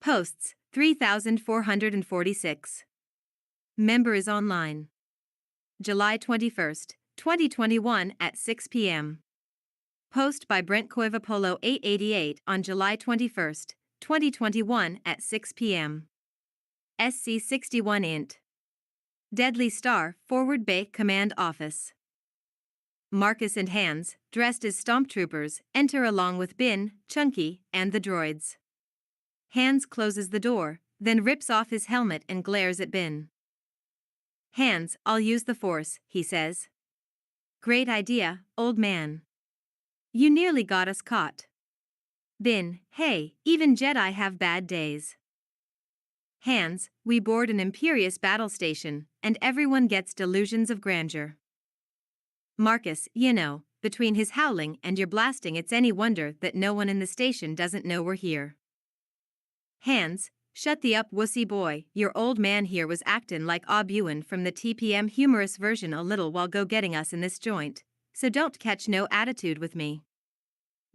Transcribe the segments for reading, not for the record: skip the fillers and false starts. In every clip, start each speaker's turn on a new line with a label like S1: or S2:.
S1: Hosts, 3,446. Member is online. July 21st, 2021 at 6 p.m. Post by Brent Coivapolo 888 on July 21st, 2021 at 6 p.m. SC61 int. Deadly Star, Forward Bay Command Office. Marcus and Hans, dressed as Stomptroopers, enter along with Bin, Chunky, and the droids. Hans closes the door, then rips off his helmet and glares at Bin. Hans, I'll use the Force, he says. Great idea, old man. You nearly got us caught. Bin, hey, even Jedi have bad days. Hans, we board an imperious battle station, and everyone gets delusions of grandeur. Marcus, you know, between his howling and your blasting, it's any wonder that no one in the station doesn't know we're here. Hans, shut the up wussy boy, your old man here was actin' like Obi-Wan from the TPM Humorous version a little while go getting us in this joint, so don't catch no attitude with me.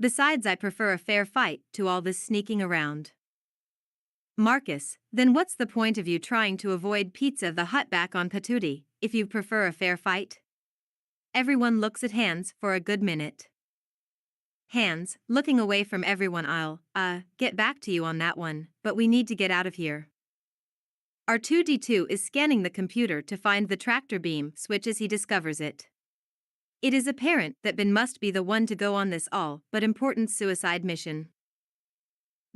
S1: Besides, I prefer a fair fight to all this sneaking around. Marcus, then what's the point of you trying to avoid Pizza the Hut back on Patootie, if you prefer a fair fight? Everyone looks at Hans for a good minute. Hans, looking away from everyone, I'll, get back to you on that one, but we need to get out of here. R2-D2 is scanning the computer to find the tractor beam switch as he discovers it. It is apparent that Bin must be the one to go on this all but important suicide mission.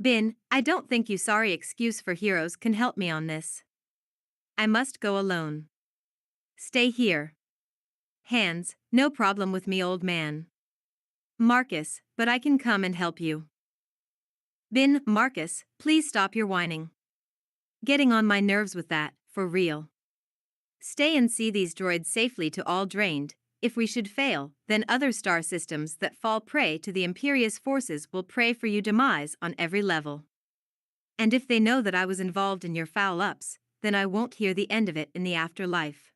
S1: Bin, I don't think you sorry excuse for heroes can help me on this. I must go alone. Stay here. Hans, no problem with me, old man. Marcus, but I can come and help you. Bin, Marcus, please stop your whining. Getting on my nerves with that, for real. Stay and see these droids safely to all drained. If we should fail, then other star systems that fall prey to the imperious forces will pray for you demise on every level. And if they know that I was involved in your foul-ups, then I won't hear the end of it in the afterlife.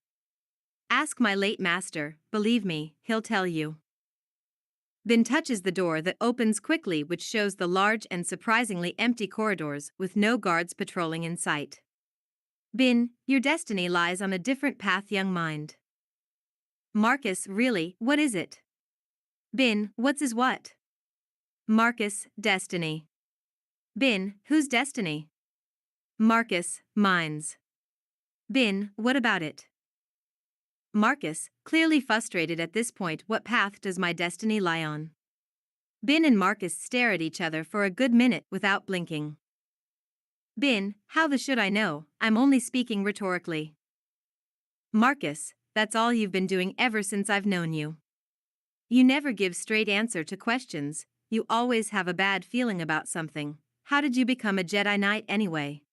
S1: Ask my late master, believe me, he'll tell you. Bin touches the door that opens quickly, which shows the large and surprisingly empty corridors with no guards patrolling in sight. Bin, your destiny lies on a different path, young mind. Marcus, really, what is it? Bin, what's his what? Marcus, destiny. Bin, whose destiny? Marcus, mine's. Bin, what about it? Marcus, clearly frustrated at this point, what path does my destiny lie on? Bin and Marcus stare at each other for a good minute without blinking. Bin, how the should I know, I'm only speaking rhetorically. Marcus, that's all you've been doing ever since I've known you. You never give straight answer to questions, you always have a bad feeling about something. How did you become a Jedi Knight anyway?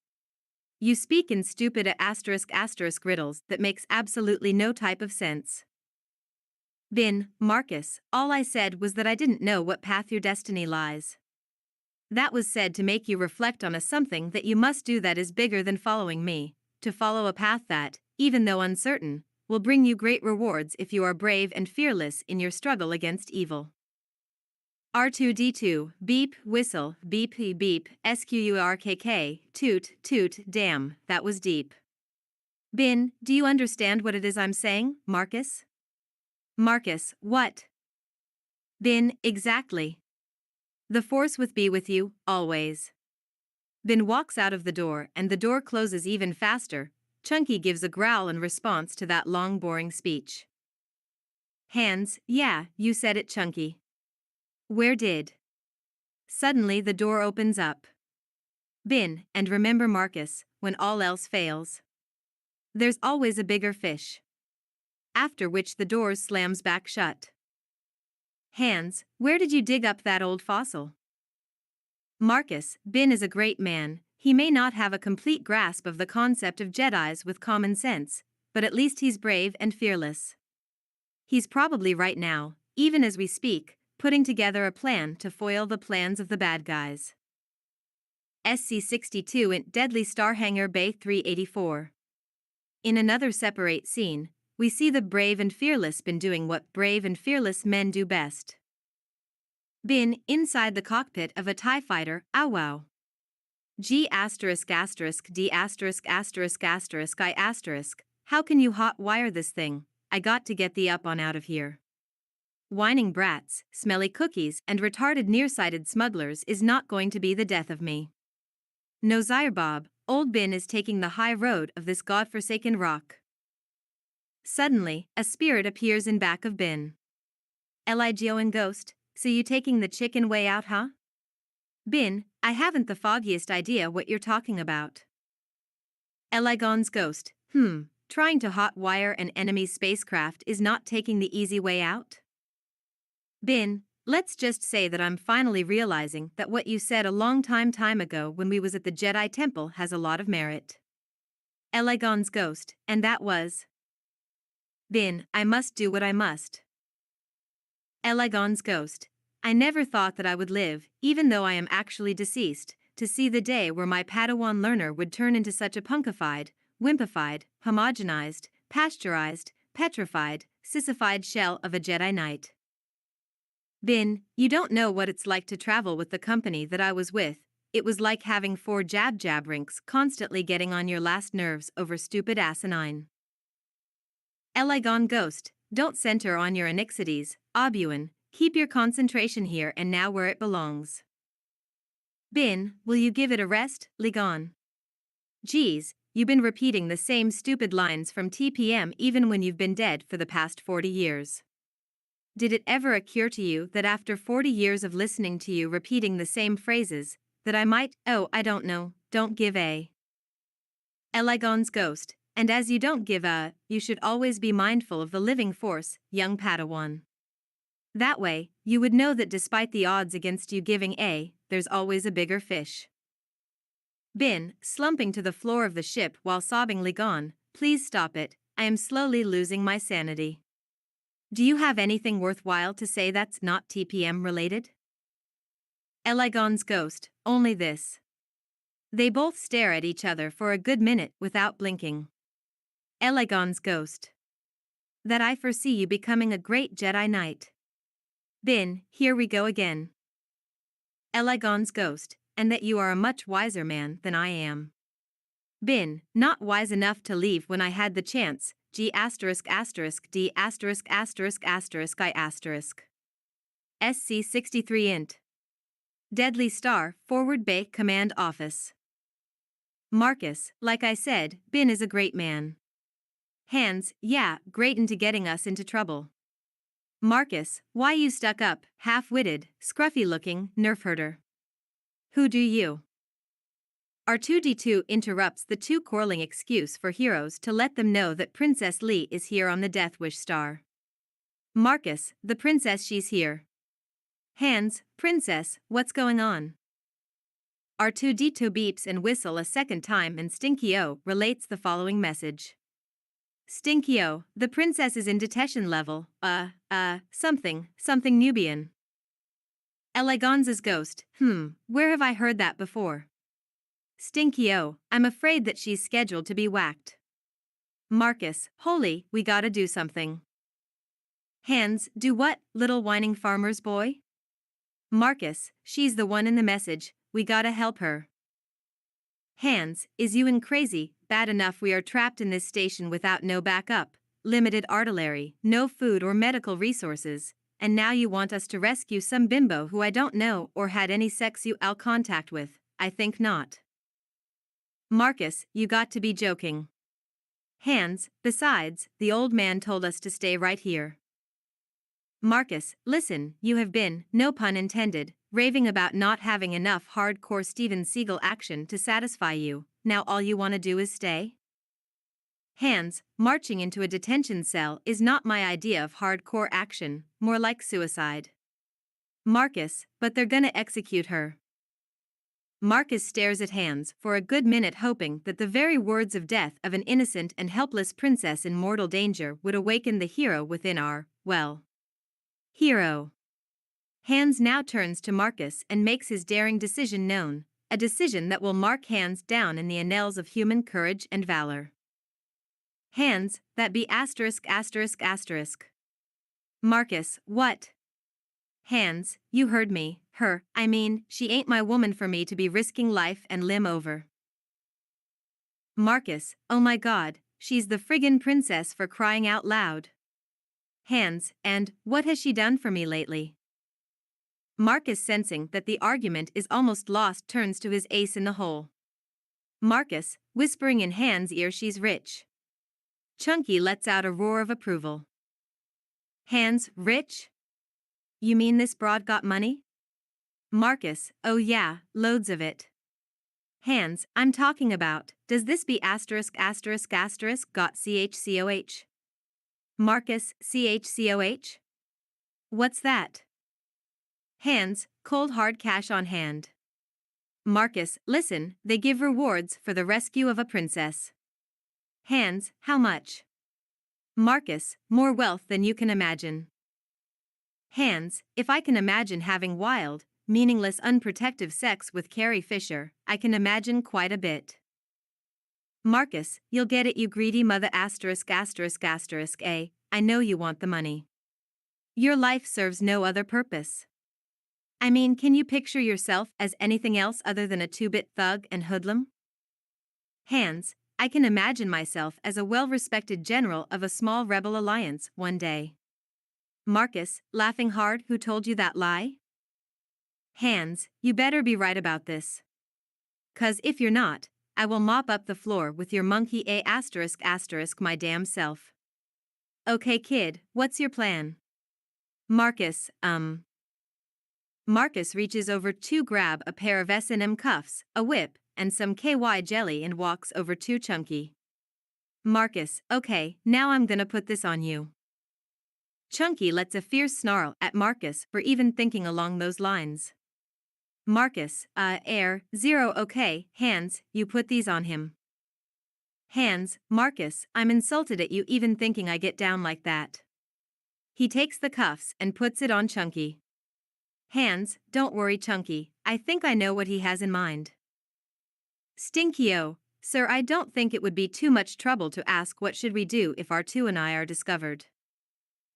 S1: You speak in stupid *** riddles that makes absolutely no type of sense. Bin, Marcus, all I said was that I didn't know what path your destiny lies. That was said to make you reflect on something that you must do that is bigger than following me, to follow a path that, even though uncertain, will bring you great rewards if you are brave and fearless in your struggle against evil. R2-D2, beep, whistle, beep, beep, squrkk, toot, toot, damn, that was deep. Bin, do you understand what it is I'm saying, Marcus? Marcus, what? Bin, exactly. The Force be with you, always. Bin walks out of the door and the door closes even faster. Chunky gives a growl in response to that long boring speech. Hans, yeah, you said it, Chunky. Where did? Suddenly the door opens up. Bin, and remember Marcus, when all else fails. There's always a bigger fish. After which the door slams back shut. Hans, where did you dig up that old fossil? Marcus, Bin is a great man. He may not have a complete grasp of the concept of Jedis with common sense, but at least he's brave and fearless. He's probably right now, even as we speak, putting together a plan to foil the plans of the bad guys. SC62 in Deadly Star Hangar Bay 384. In another separate scene, we see the brave and fearless Bin doing what brave and fearless men do best. Bin, inside the cockpit of a TIE fighter, ow wow. G asterisk asterisk D asterisk asterisk asterisk I asterisk. How can you hot wire this thing? I got to get thee up on out of here. Whining brats, smelly cookies, and retarded nearsighted smugglers is not going to be the death of me. No sire Bob, old Bin is taking the high road of this godforsaken rock. Suddenly, a spirit appears in back of Bin. Eligio and Ghost, so you taking the chicken way out, huh? Bin, I haven't the foggiest idea what you're talking about. Eligon's Ghost, trying to hot wire an enemy spacecraft is not taking the easy way out? Bin, let's just say that I'm finally realizing that what you said a long time ago when we was at the Jedi Temple has a lot of merit. Eligon's Ghost, and that was? Bin, I must do what I must. Eligon's Ghost, I never thought that I would live, even though I am actually deceased, to see the day where my Padawan learner would turn into such a punkified, wimpified, homogenized, pasteurized, petrified, sissified shell of a Jedi Knight. Bin, you don't know what it's like to travel with the company that I was with. It was like having 4 jab rinks constantly getting on your last nerves over stupid asinine. Eligon Ghost, don't center on your anixities, Obuan, keep your concentration here and now where it belongs. Bin, will you give it a rest, Ligon? Geez, you've been repeating the same stupid lines from TPM even when you've been dead for the past 40 years. Did it ever occur to you that after 40 years of listening to you repeating the same phrases, that I might, I don't know, don't give a. Eligon's Ghost, and as you don't give a, you should always be mindful of the living force, young Padawan. That way, you would know that despite the odds against you giving a, there's always a bigger fish. Bin, slumping to the floor of the ship while sobbing Ligon, please stop it, I am slowly losing my sanity. Do you have anything worthwhile to say that's not TPM related? Eligon's Ghost, only this. They both stare at each other for a good minute without blinking. Eligon's Ghost. That I foresee you becoming a great Jedi Knight. Bin, here we go again. Eligon's Ghost, and that you are a much wiser man than I am. Bin, not wise enough to leave when I had the chance, G asterisk asterisk D asterisk asterisk asterisk I asterisk. SC-63 int. Deadly Star, Forward Bay Command Office. Marcus, like I said, Bin is a great man. Hands, yeah, great into getting us into trouble. Marcus, why you stuck up, half-witted, scruffy-looking, nerf herder? Who do you? R2-D2 interrupts the too quarreling excuse for heroes to let them know that Princess Lee is here on the Death Wish star. Marcus, the princess, she's here. Hands, princess, what's going on? R2-D2 beeps and whistle a second time and Stinky-O relates the following message. Stinky-O, the princess is in detention level, something Nubian. Eleganza's Ghost, where have I heard that before? Stinky-O, I'm afraid that she's scheduled to be whacked. Marcus, holy, we gotta do something. Hands, do what, little whining farmer's boy? Marcus, she's the one in the message, we gotta help her. Hands, is you and crazy, bad enough we are trapped in this station without no backup, limited artillery, no food or medical resources, and now you want us to rescue some bimbo who I don't know or had any sexual contact with, I think not. Marcus, you got to be joking. Hands, besides, the old man told us to stay right here. Marcus, listen, you have been, no pun intended, raving about not having enough hardcore Steven Seagal action to satisfy you, now all you want to do is stay? Hands, marching into a detention cell is not my idea of hardcore action, more like suicide. Marcus, but they're gonna execute her. Marcus stares at Hands for a good minute hoping that the very words of death of an innocent and helpless princess in mortal danger would awaken the hero within our, hero. Hands now turns to Marcus and makes his daring decision known, a decision that will mark Hands down in the annals of human courage and valor. Hands, that be *****. Marcus, what? Hands, you heard me, she ain't my woman for me to be risking life and limb over. Marcus, oh my god, she's the friggin' princess for crying out loud. Hands, and what has she done for me lately? Marcus, sensing that the argument is almost lost, turns to his ace in the hole. Marcus, whispering in Hands' ear she's rich. Chunky lets out a roar of approval. Hands, rich? You mean this broad got money? Marcus, oh yeah, loads of it. Hands, I'm talking about, does this be asterisk asterisk asterisk got CHCOH? Marcus, CHCOH? What's that? Hands, cold hard cash on hand. Marcus, listen, they give rewards for the rescue of a princess. Hands, how much? Marcus, more wealth than you can imagine. Hands, if I can imagine having wild, meaningless unprotective sex with Carrie Fisher, I can imagine quite a bit. Marcus, you'll get it you greedy mother asterisk asterisk asterisk A, I know you want the money. Your life serves no other purpose. I mean, can you picture yourself as anything else other than a two-bit thug and hoodlum? Hands, I can imagine myself as a well-respected general of a small rebel alliance one day. Marcus, laughing hard, who told you that lie? Hands, you better be right about this. 'Cause if you're not, I will mop up the floor with your monkey A asterisk asterisk my damn self. Okay kid, what's your plan? Marcus, Marcus reaches over to grab a pair of S&M cuffs, a whip, and some KY jelly and walks over to Chunky. Marcus, okay, now I'm gonna put this on you. Chunky lets a fierce snarl at Marcus for even thinking along those lines. Marcus, air, zero okay, Hands, you put these on him. Hands, Marcus, I'm insulted at you even thinking I get down like that. He takes the cuffs and puts it on Chunky. Hands, don't worry Chunky, I think I know what he has in mind. Stinky-o, sir, I don't think it would be too much trouble to ask what should we do if our two and I are discovered.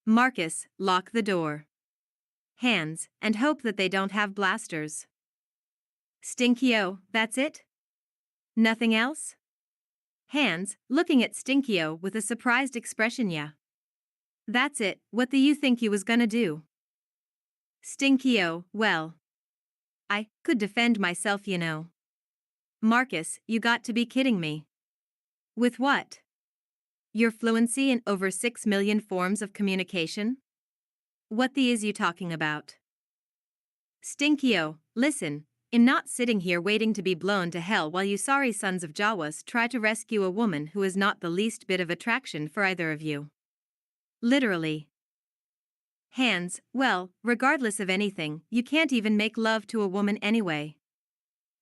S1: Marcus, lock the door. Hands, and hope that they don't have blasters. Stinky-o, that's it? Nothing else? Hands, looking at Stinky-o with a surprised expression. Yeah. That's it, what do you think you was gonna do? Stinky-o, well, I could defend myself, you know. Marcus, you got to be kidding me. With what? Your fluency in over 6 million forms of communication? What the is you talking about? Stinky-o, listen, I'm not sitting here waiting to be blown to hell while you sorry sons of Jawas try to rescue a woman who is not the least bit of attraction for either of you. Literally. Hands, well, regardless of anything, you can't even make love to a woman anyway.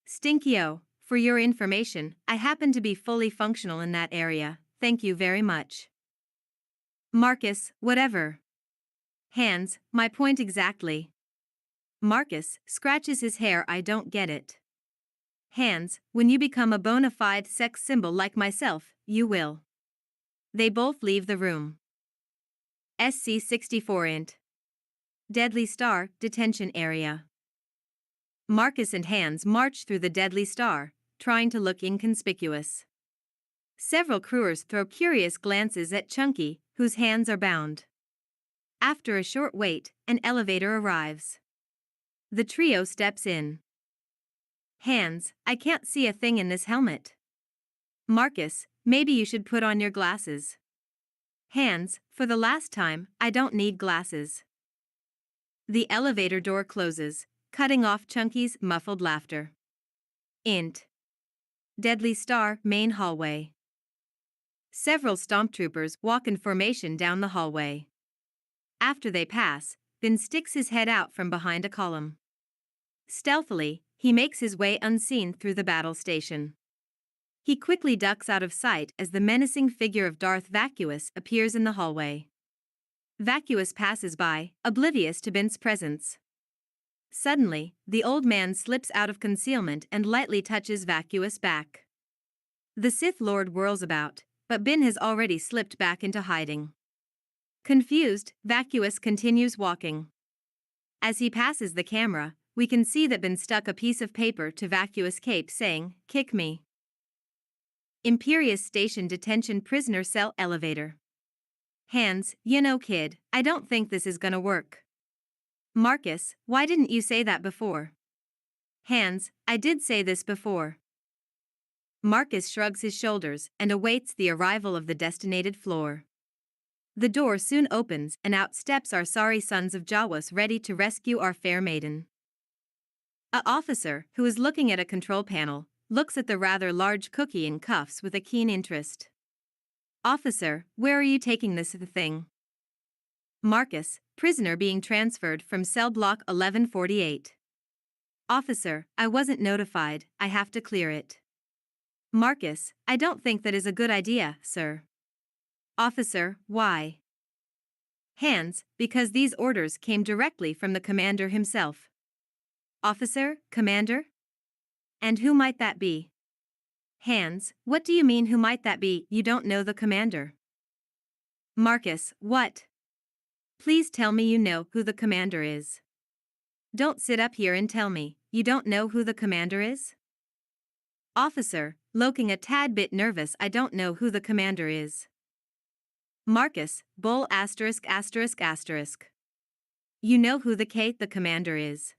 S1: Stinky-o, for your information, I happen to be fully functional in that area, thank you very much. Marcus, whatever. Hands, my point exactly. Marcus scratches his hair, I don't get it. Hands, when you become a bona fide sex symbol like myself, you will. They both leave the room. SC-64 int. Deadly Star, detention area. Marcus and Hands march through the Deadly Star, trying to look inconspicuous. Several crewers throw curious glances at Chunky, whose hands are bound. After a short wait, an elevator arrives. The trio steps in. Hands, I can't see a thing in this helmet. Marcus, maybe you should put on your glasses. Hands, for the last time, I don't need glasses. The elevator door closes, cutting off Chunky's muffled laughter. Int. Deadly Star, main hallway. Several Stomptroopers walk in formation down the hallway. After they pass, Ben sticks his head out from behind a column. Stealthily, he makes his way unseen through the battle station. He quickly ducks out of sight as the menacing figure of Darth Vacuous appears in the hallway. Vacuous passes by, oblivious to Ben's presence. Suddenly, the old man slips out of concealment and lightly touches Vacuous' back. The Sith Lord whirls about, but Ben has already slipped back into hiding. Confused, Vacuous continues walking. As he passes the camera, we can see that Ben stuck a piece of paper to vacuous cape saying, "Kick me." Imperious Station Detention Prisoner Cell Elevator. Hans, you know kid, I don't think this is gonna work. Marcus, why didn't you say that before? Hans, I did say this before. Marcus shrugs his shoulders and awaits the arrival of the destinated floor. The door soon opens and out steps our sorry sons of Jawas ready to rescue our fair maiden. A officer, who is looking at a control panel, looks at the rather large cookie in cuffs with a keen interest. Officer, where are you taking this thing? Marcus, prisoner being transferred from cell block 1148. Officer, I wasn't notified, I have to clear it. Marcus, I don't think that is a good idea, sir. Officer, why? Hans, because these orders came directly from the commander himself. Officer, commander? And who might that be? Hans, what do you mean who might that be? You don't know the commander. Marcus, what? Please tell me you know who the commander is. Don't sit up here and tell me you don't know who the commander is. Officer, looking a tad bit nervous, I don't know who the commander is. Marcus, bull asterisk asterisk asterisk. You know who the commander is.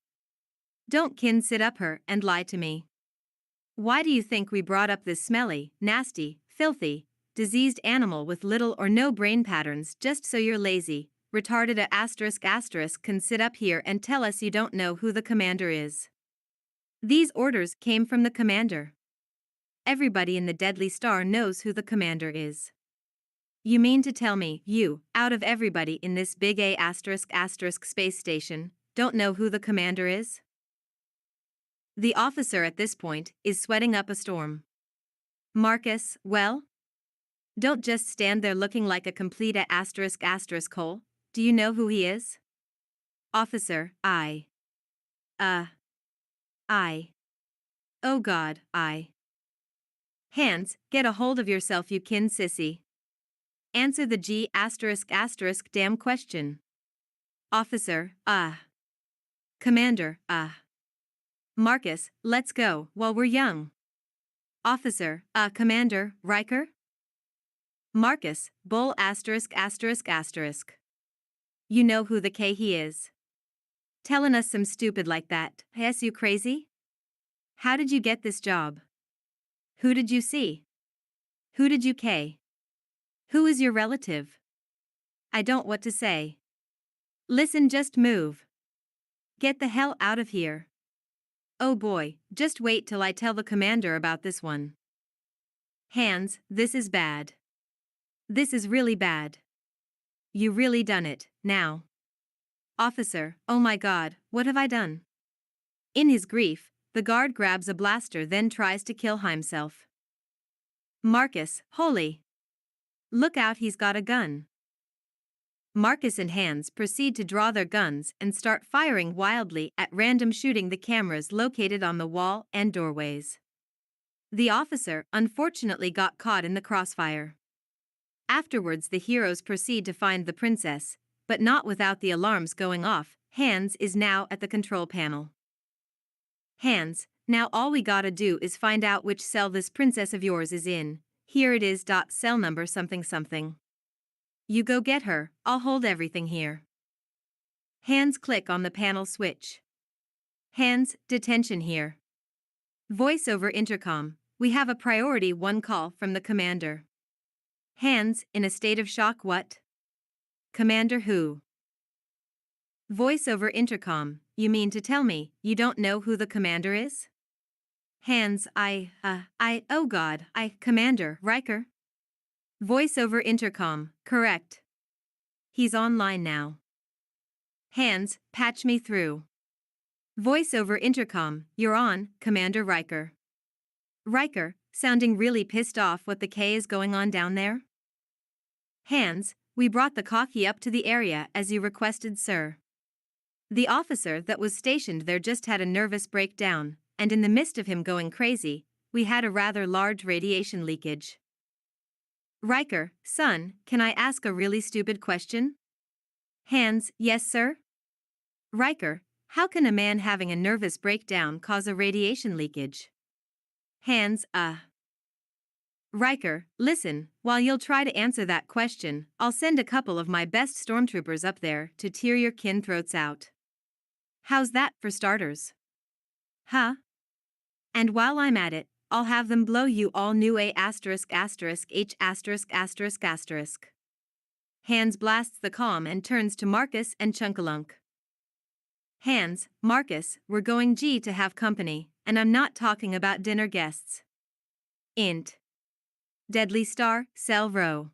S1: Don't kin sit up her and lie to me. Why do you think we brought up this smelly, nasty, filthy, diseased animal with little or no brain patterns just so you're lazy, retarded a asterisk asterisk can sit up here and tell us you don't know who the commander is? These orders came from the commander. Everybody in the Deadly Star knows who the commander is. You mean to tell me you, out of everybody in this big A asterisk asterisk space station, don't know who the commander is? The officer at this point is sweating up a storm. Marcus, well? Don't just stand there looking like a complete a asterisk asterisk hole. Do you know who he is? Officer, I. Oh God, I. Hans, get a hold of yourself, you kin sissy. Answer the G asterisk asterisk damn question. Officer, Commander, Marcus, let's go, while we're young. Officer, Commander, Riker? Marcus, bull asterisk asterisk asterisk. You know who the he is. Telling us some stupid like that, yes you crazy? How did you get this job? Who did you see? Who did you K? Who is your relative? I don't what to say. Listen, just move. Get the hell out of here. Oh boy, just wait till I tell the commander about this one. Hans, this is bad. This is really bad. You really done it, now. Officer, oh my God, what have I done? In his grief, the guard grabs a blaster then tries to kill himself. Marcus, holy. Look out, he's got a gun. Marcus and Hans proceed to draw their guns and start firing wildly at random, shooting the cameras located on the wall and doorways. The officer unfortunately got caught in the crossfire. Afterwards the heroes proceed to find the princess, but not without the alarms going off. Hans is now at the control panel. Hans, now all we gotta do is find out which cell this princess of yours is in. Here it is. Cell number something something. You go get her, I'll hold everything here. Hans, click on the panel switch. Hans, detention here. Voice over intercom, we have a priority 1 call from the commander. Hans, in a state of shock, what? Commander who? Voice over intercom, you mean to tell me you don't know who the commander is? Hans, oh God, Commander Riker. Voice over intercom, correct. He's online now. Hans, patch me through. Voice over intercom, you're on, Commander Riker. Riker, sounding really pissed off, what the K is going on down there? Hans, we brought the cocky up to the area as you requested, sir. The officer that was stationed there just had a nervous breakdown, and in the midst of him going crazy, we had a rather large radiation leakage. Riker, son, can I ask a really stupid question? Hans, yes sir? Riker, how can a man having a nervous breakdown cause a radiation leakage? Hans, Riker, listen, while you'll try to answer that question, I'll send a couple of my best stormtroopers up there to tear your kin throats out. How's that for starters? Huh? And while I'm at it, I'll have them blow you all new A*****H****. Hans blasts the comm and turns to Marcus and Chunkalunk. Hans, Marcus, we're going to have company, and I'm not talking about dinner guests. Int. Deadly Star, Cell Row.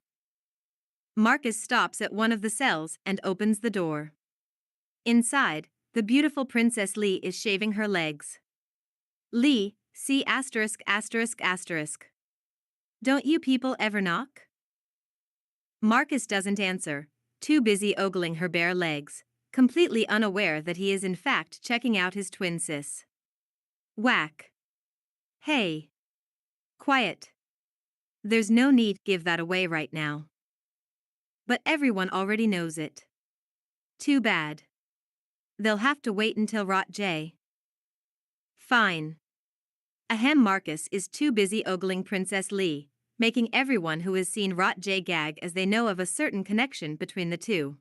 S1: Marcus stops at one of the cells and opens the door. Inside, the beautiful Princess Lee is shaving her legs. Lee, see *******. Don't you people ever knock? Marcus doesn't answer, too busy ogling her bare legs, completely unaware that he is in fact checking out his twin sis. Whack. Hey. Quiet. There's no need to give that away right now. But everyone already knows it. Too bad. They'll have to wait until Rot J. Fine. Ahem. Marcus is too busy ogling Princess Lee, making everyone who has seen Rot J gag as they know of a certain connection between the two.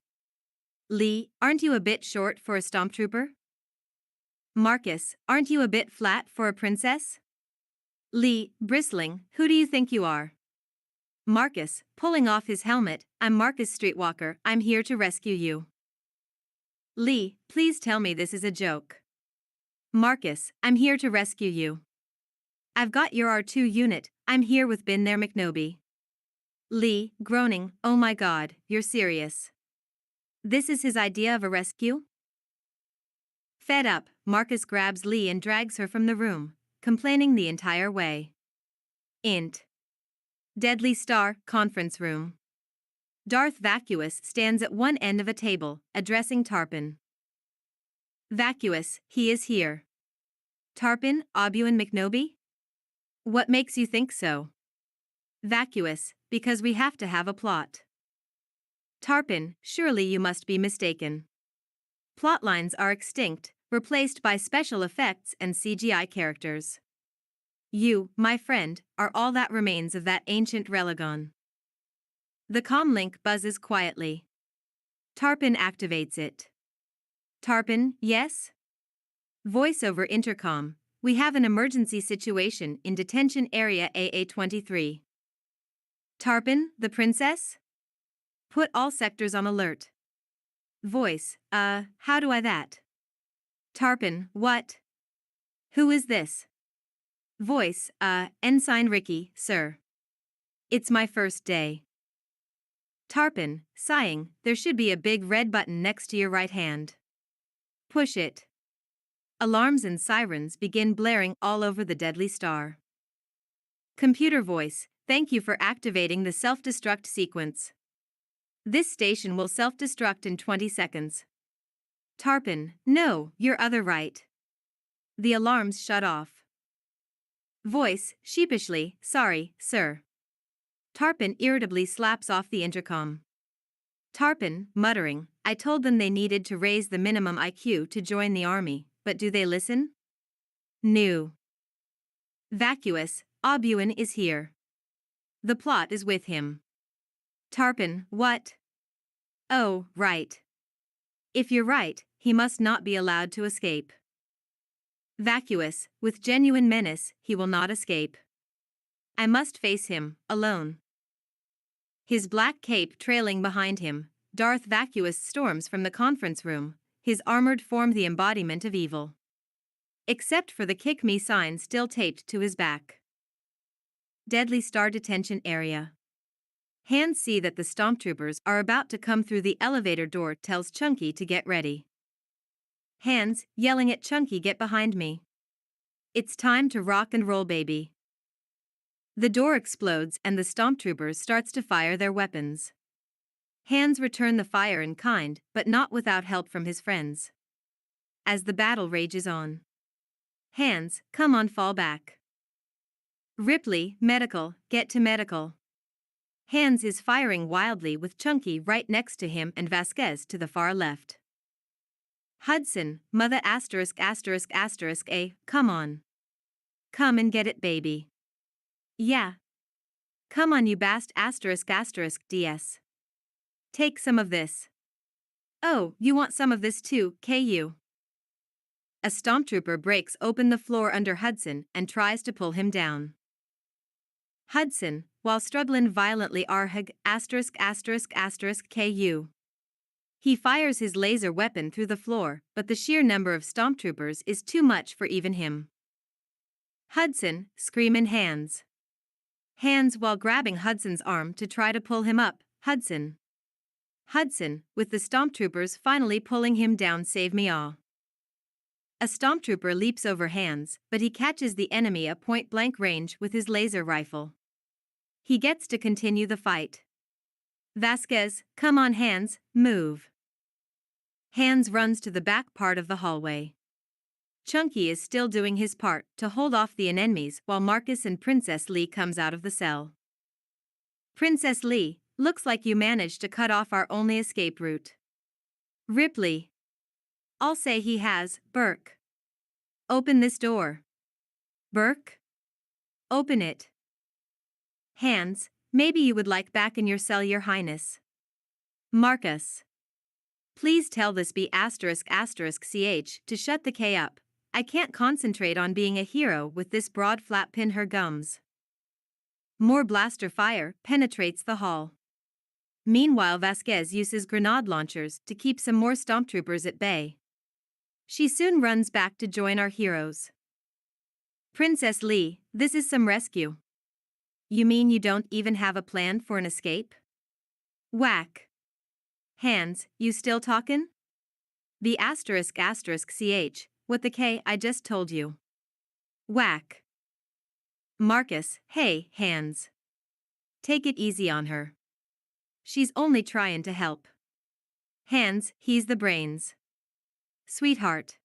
S1: Lee, aren't you a bit short for a Stomptrooper? Marcus, aren't you a bit flat for a princess? Lee, bristling, who do you think you are? Marcus, pulling off his helmet, I'm Marcus Streetwalker, I'm here to rescue you. Lee, please tell me this is a joke. Marcus, I'm here to rescue you. I've got your R2 unit, I'm here with Bin there McNoby. Lee, groaning, oh my god, you're serious. This is his idea of a rescue? Fed up, Marcus grabs Lee and drags her from the room, complaining the entire way. Int. Deadly Star, conference room. Darth Vacuous stands at one end of a table, addressing Tarpon. Vacuous, he is here. Tarpon, Obi-Wan McNoby? What makes you think so? Vacuous, because we have to have a plot. Tarpon, surely you must be mistaken. Plotlines are extinct, replaced by special effects and CGI characters. You, my friend, are all that remains of that ancient religion. The comlink buzzes quietly. Tarpon activates it. Tarpon, yes? Voice over intercom, we have an emergency situation in detention area AA-23. Tarpon, the princess? Put all sectors on alert. Voice, how do I that? Tarpon, what? Who is this? Voice, Ensign Ricky, sir. It's my first day. Tarpon, sighing, there should be a big red button next to your right hand. Push it. Alarms and sirens begin blaring all over the Deadly Star. Computer voice, thank you for activating the self-destruct sequence. This station will self-destruct in 20 seconds. Tarpon, no, you're other right. The alarms shut off. Voice, sheepishly, sorry, sir. Tarpon irritably slaps off the intercom. Tarpon, muttering, I told them they needed to raise the minimum IQ to join the army, but do they listen? No. Vacuous, Obi-Wan is here. The plot is with him. Tarpon, what? Oh, right. If you're right, he must not be allowed to escape. Vacuous, with genuine menace, he will not escape. I must face him, alone. His black cape trailing behind him, Darth Vacuous storms from the conference room, his armored form the embodiment of evil. Except for the kick me sign still taped to his back. Deadly Star detention area. Hands see that the Stomptroopers are about to come through the elevator door, tells Chunky to get ready. Hands, yelling at Chunky, get behind me. It's time to rock and roll, baby. The door explodes and the Stomptroopers starts to fire their weapons. Hands return the fire in kind, but not without help from his friends. As the battle rages on. Hands, come on, fall back. Ripley, medical, get to medical. Hands is firing wildly with Chunky right next to him and Vasquez to the far left. Hudson, mother A, come on. Come and get it, baby. Yeah. Come on, you DS. Take some of this. Oh, you want some of this too, KU. A stormtrooper breaks open the floor under Hudson and tries to pull him down. Hudson, while struggling violently KU. He fires his laser weapon through the floor, but the sheer number of stormtroopers is too much for even him. Hudson, screaming hands. Hands while grabbing Hudson's arm to try to pull him up, Hudson. Hudson, with the stormtroopers finally pulling him down, save me all. A stormtrooper leaps over Hands, but he catches the enemy at point-blank range with his laser rifle. He gets to continue the fight. Vasquez, come on Hands, move. Hands runs to the back part of the hallway. Chunky is still doing his part to hold off the enemies while Marcus and Princess Lee comes out of the cell. Princess Lee, looks like you managed to cut off our only escape route. Ripley. I'll say he has, Burke. Open this door. Burke? Open it. Hands, maybe you would like back in your cell, Your Highness. Marcus. Please tell this B ***ch to shut the K up. I can't concentrate on being a hero with this broad flap pin her gums. More blaster fire penetrates the hall. Meanwhile, Vasquez uses grenade launchers to keep some more stormtroopers at bay. She soon runs back to join our heroes. Princess Lee, this is some rescue. You mean you don't even have a plan for an escape? Whack. Hands, you still talkin'? The ***ch, what the K I just told you. Whack. Marcus, hey, Hands. Take it easy on her. She's only tryin' to help. Hands, he's the brains. Sweetheart.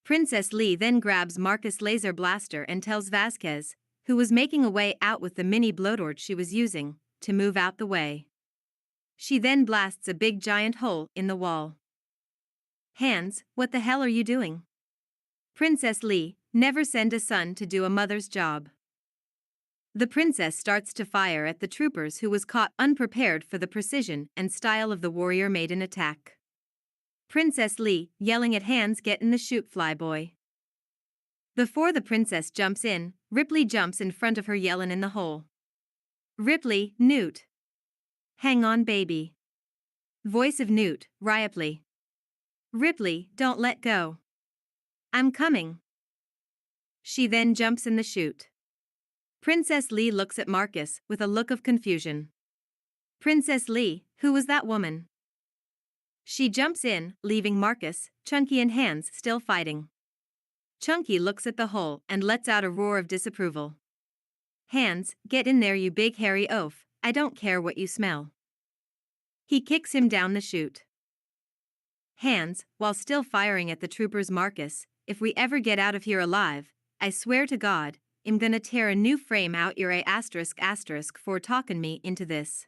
S1: Princess Lee then grabs Marcus' laser blaster and tells Vasquez, who was making a way out with the mini blowtorch she was using, to move out the way. She then blasts a big giant hole in the wall. Hands, what the hell are you doing? Princess Lee, never send a son to do a mother's job. The princess starts to fire at the troopers who was caught unprepared for the precision and style of the warrior maiden attack. Princess Lee, yelling at Hands, get in the chute, flyboy. Before the princess jumps in, Ripley jumps in front of her, yelling in the hole. Ripley, Newt. Hang on, baby. Voice of Newt, Ripley. Ripley, don't let go. I'm coming. She then jumps in the chute. Princess Lee looks at Marcus with a look of confusion. Princess Lee, who was that woman? She jumps in, leaving Marcus, Chunky and Hands still fighting. Chunky looks at the hole and lets out a roar of disapproval. Hands, get in there, you big hairy oaf, I don't care what you smell. He kicks him down the chute. Hands, while still firing at the troopers, Marcus, if we ever get out of here alive, I swear to God, I'm gonna tear a new frame out your for talking me into this.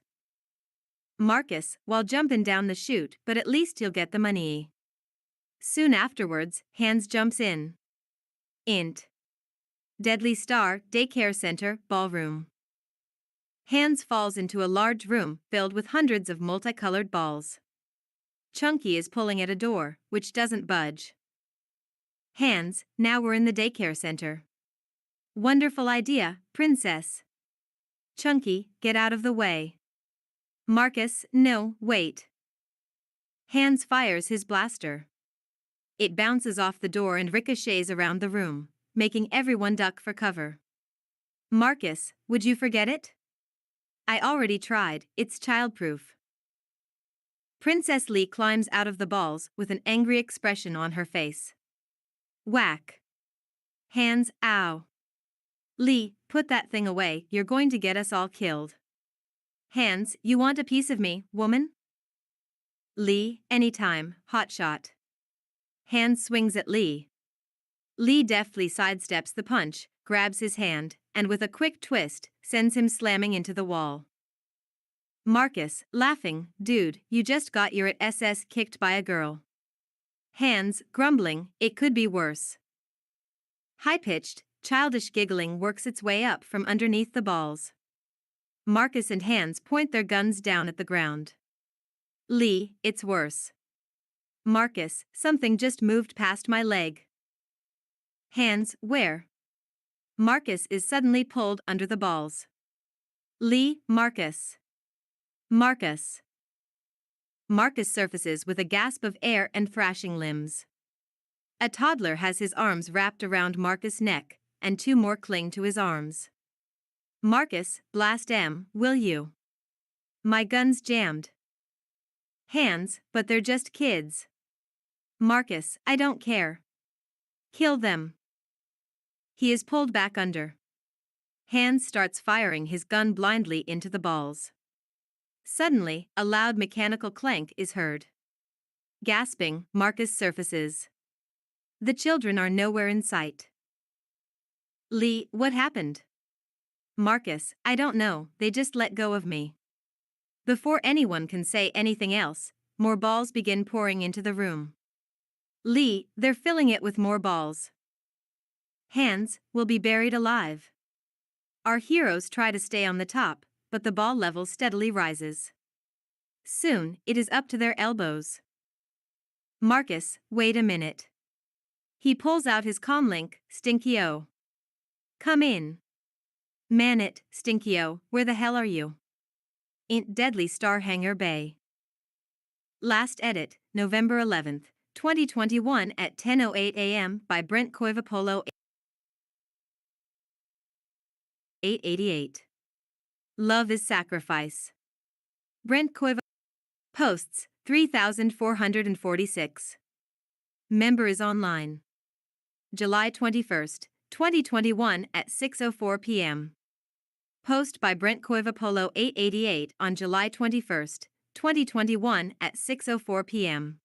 S1: Marcus, while jumping down the chute, but at least you'll get the money. Soon afterwards, Hands jumps in. Int. Deadly Star, Daycare Center, Ballroom. Hands falls into a large room filled with hundreds of multicolored balls. Chunky is pulling at a door, which doesn't budge. Hands, now we're in the daycare center. Wonderful idea, princess. Chunky, get out of the way. Marcus, no, wait. Hands fires his blaster. It bounces off the door and ricochets around the room, making everyone duck for cover. Marcus, would you forget it? I already tried, it's childproof. Princess Lee climbs out of the balls with an angry expression on her face. Whack. Hands, ow. Lee, put that thing away, you're going to get us all killed. Hands, you want a piece of me, woman? Lee, anytime, hotshot. Hands swings at Lee. Lee deftly sidesteps the punch, grabs his hand, and with a quick twist, sends him slamming into the wall. Marcus, laughing, dude, you just got your SS kicked by a girl. Hands, grumbling, it could be worse. High-pitched, childish giggling works its way up from underneath the balls. Marcus and Hands point their guns down at the ground. Lee, it's worse. Marcus, something just moved past my leg. Hands, where? Marcus is suddenly pulled under the balls. Lee, Marcus. Marcus. Marcus surfaces with a gasp of air and thrashing limbs. A toddler has his arms wrapped around Marcus' neck, and two more cling to his arms. Marcus, blast will you? My gun's jammed. Hands, but they're just kids. Marcus, I don't care. Kill them. He is pulled back under. Hands starts firing his gun blindly into the balls. Suddenly, a loud mechanical clank is heard. Gasping, Marcus surfaces. The children are nowhere in sight. Lee, what happened? Marcus, I don't know, they just let go of me. Before anyone can say anything else, more balls begin pouring into the room. Lee, they're filling it with more balls. Hands, will be buried alive. Our heroes try to stay on the top, but the ball level steadily rises. Soon, it is up to their elbows. Marcus, wait a minute. He pulls out his comlink, Stinky-O. Come in. Man it, Stinky-O, where the hell are you? In Deadly Star Hangar Bay. Last edit, November 11th, 2021 at 10:08 a.m. by Brent Coivapolo 888. Love is sacrifice. Brent Coiva. Posts, 3,446. Member is online. July 21st, 2021 at 6:04 p.m. Post by Brent Coivapolo 888 on July 21st, 2021 at 6:04 p.m.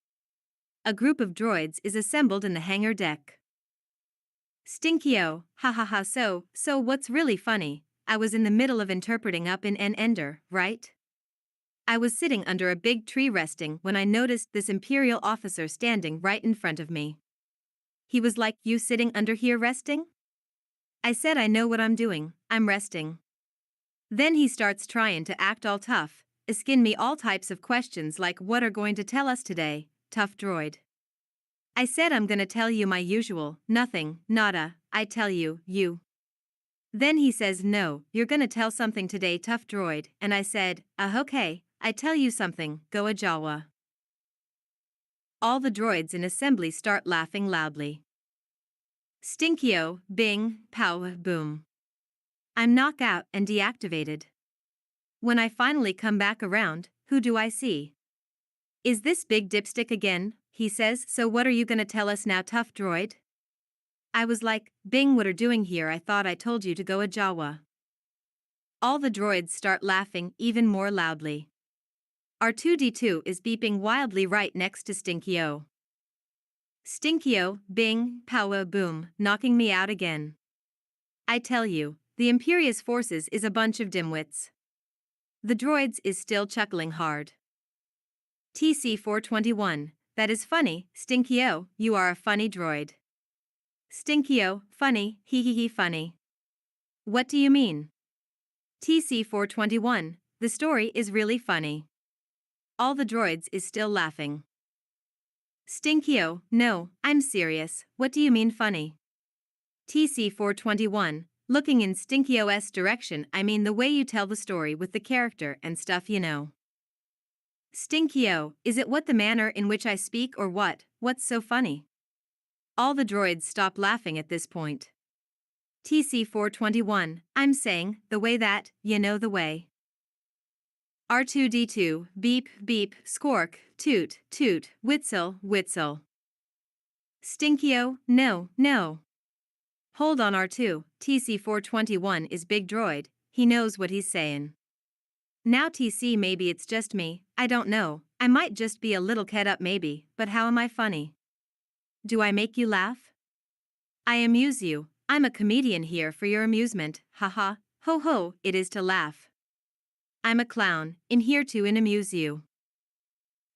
S1: A group of droids is assembled in the hangar deck. Stinky-O, hahaha, so what's really funny, I was in the middle of interpreting up in an ender, right? I was sitting under a big tree resting when I noticed this Imperial officer standing right in front of me. He was like, you sitting under here resting? I said I know what I'm doing, I'm resting. Then he starts trying to act all tough, asking me all types of questions like what are going to tell us today, tough droid. I said I'm gonna tell you my usual, nothing, nada, I tell you, you. Then he says no, you're gonna tell something today tough droid, and I said, okay, I tell you something, go a Jawa. All the droids in assembly start laughing loudly. Stinky-O, bing, pow, boom. I'm knocked out and deactivated. When I finally come back around, who do I see? Is this big dipstick again? He says, so what are you gonna tell us now, tough droid? I was like, bing, what are doing here? I thought I told you to go a Jawa. All the droids start laughing even more loudly. R2-D2 is beeping wildly right next to Stinky-O. Stinky-O, bing, pow, boom, knocking me out again. I tell you, the Imperious Forces is a bunch of dimwits. The droids is still chuckling hard. TC-421, that is funny, Stinky-O, you are a funny droid. Stinky-O, funny, hee funny. What do you mean? TC-421, the story is really funny. All the droids is still laughing. Stinky-O, no, I'm serious, what do you mean funny? TC-421, looking in Stinky-O's direction, I mean the way you tell the story with the character and stuff, you know. Stinky-O, is it what the manner in which I speak or what, what's so funny? All the droids stop laughing at this point. TC-421, I'm saying, the way that, you know the way. R2-D2, beep, beep, squawk, toot, toot, whistle, whistle. Stinky-O, no, no. Hold on R2, TC-421 is big droid, he knows what he's saying. Now TC, maybe it's just me, I don't know, I might just be a little ked up maybe, but how am I funny? Do I make you laugh? I amuse you, I'm a comedian here for your amusement, haha, ho ho, it is to laugh. I'm a clown, in here to amuse you.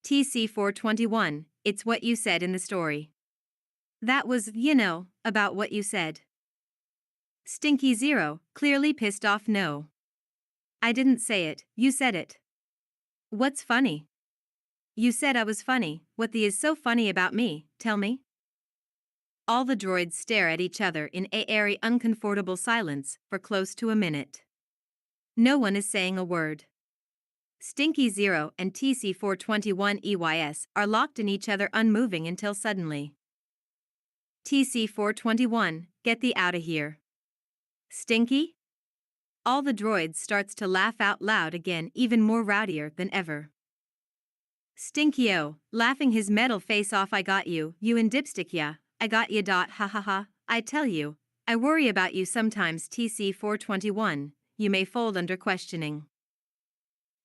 S1: TC421, it's what you said in the story. That was, about what you said. Stinky Zero, clearly pissed off no. I didn't say it, you said it. What's funny? You said I was funny, what the is so funny about me, tell me? All the droids stare at each other in a airy uncomfortable silence for close to a minute. No one is saying a word. Stinky Zero and TC421 EYS are locked in each other unmoving until suddenly. TC421, get thee outta here. Stinky? All the droids starts to laugh out loud again, even more rowdier than ever. Stinky-o, laughing his metal face off, I got you and dipstick ya, I got ya. Ha ha ha, I tell you, I worry about you sometimes. TC421, you may fold under questioning.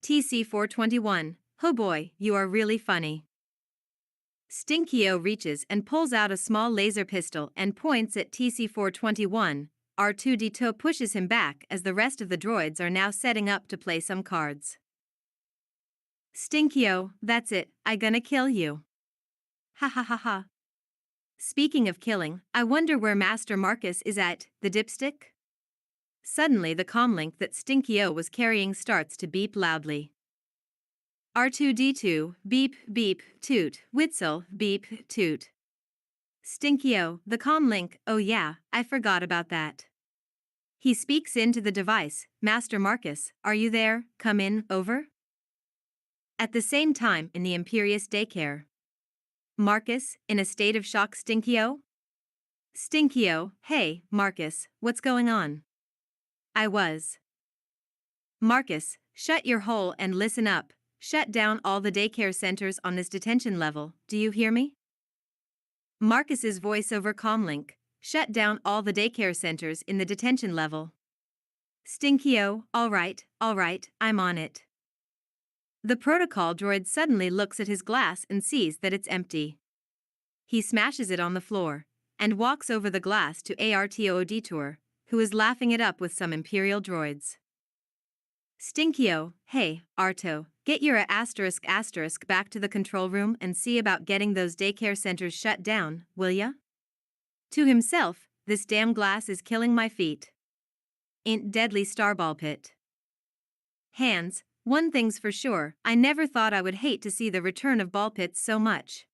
S1: TC421, oh boy, you are really funny. Stinky-o reaches and pulls out a small laser pistol and points at TC421. R2-D2 pushes him back as the rest of the droids are now setting up to play some cards. Stinky-o, that's it, I gonna kill you. Ha ha ha ha. Speaking of killing, I wonder where Master Marcus is at, the dipstick? Suddenly the comlink that Stinky-o was carrying starts to beep loudly. R2-D2, beep, beep, toot, Witzel, beep, toot. Stinky-o, the comlink, oh yeah, I forgot about that. He speaks into the device, Master Marcus, are you there, come in, over? At the same time in the Imperious daycare. Marcus, in a state of shock. Stinky-o? Stinky-o, hey, Marcus, what's going on? I was. Marcus, shut your hole and listen up, shut down all the daycare centers on this detention level, do you hear me? Marcus's voice over comlink, shut down all the daycare centers in the detention level. Stinky-o, all right, I'm on it. The protocol droid suddenly looks at his glass and sees that it's empty. He smashes it on the floor and walks over the glass to ARTO Detour, who is laughing it up with some Imperial droids. Stinky-o, hey, Arto, get your asterisk back to the control room and see about getting those daycare centers shut down, will ya? To himself, this damn glass is killing my feet. Ain't deadly starball pit. Hands, one thing's for sure, I never thought I would hate to see the return of ball pits so much.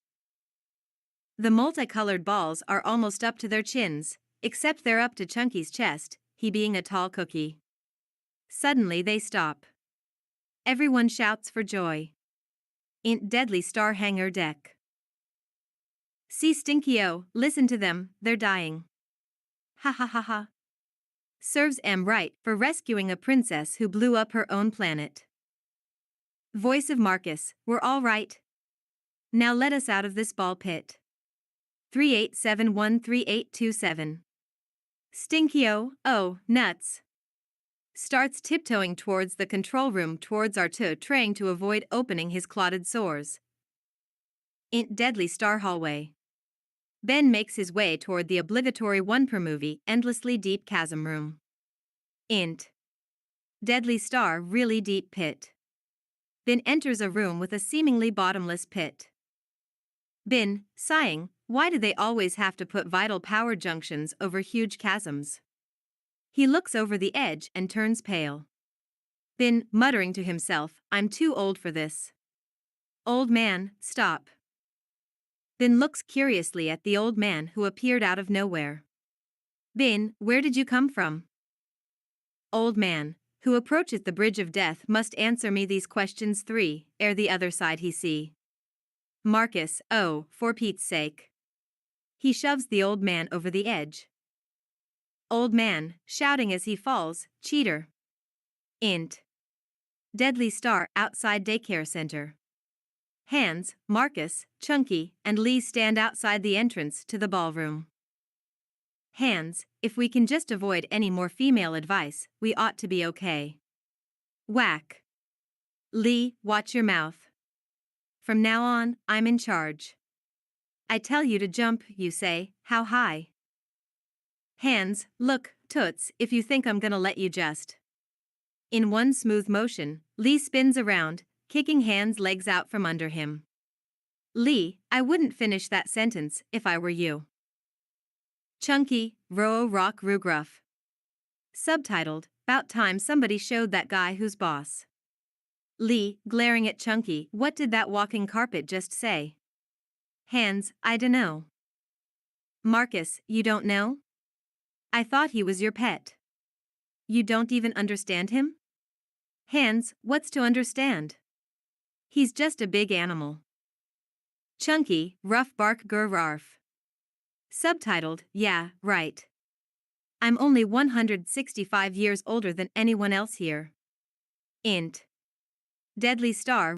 S1: The multicolored balls are almost up to their chins, except they're up to Chunky's chest, he being a tall cookie. Suddenly they stop. Everyone shouts for joy. Ain't deadly star hanger deck. See Stinky-o, listen to them, they're dying. Ha ha ha ha. Serves right for rescuing a princess who blew up her own planet. Voice of Marcus, we're all right. Now let us out of this ball pit. 38713827. Stinky-o, oh, nuts. Starts tiptoeing towards the control room towards R2, trying to avoid opening his clotted sores. Ain't deadly star hallway. Ben makes his way toward the obligatory one per movie endlessly deep chasm room. Int. Deadly star really deep pit. Ben enters a room with a seemingly bottomless pit. Ben, sighing, why do they always have to put vital power junctions over huge chasms? He looks over the edge and turns pale. Ben, muttering to himself, I'm too old for this. Old man, stop. Ben looks curiously at the old man who appeared out of nowhere. Ben, where did you come from? Old man, who approacheth the bridge of death must answer me these questions three, ere the other side he see. Marcus, oh, for Pete's sake. He shoves the old man over the edge. Old man, shouting as he falls, cheater. Int. Deadly star outside daycare center. Hands, Marcus, Chunky, and Lee stand outside the entrance to the ballroom. Hands, if we can just avoid any more female advice, we ought to be okay. Whack. Lee, watch your mouth. From now on, I'm in charge. I tell you to jump, you say, how high? Hands, look, toots, if you think I'm gonna let you just. In one smooth motion, Lee spins around, kicking Hands' legs out from under him. Lee, I wouldn't finish that sentence if I were you. Chunky, Ro Rock Rugruff. Subtitled, About Time Somebody Showed That Guy Who's Boss. Lee, glaring at Chunky, what did that walking carpet just say? Hands, I dunno. Marcus, you don't know? I thought he was your pet. You don't even understand him? Hands, what's to understand? He's just a big animal. Chunky, rough bark grrrarf. Subtitled, Yeah, right. I'm only 165 years older than anyone else here. Int. Deadly Star.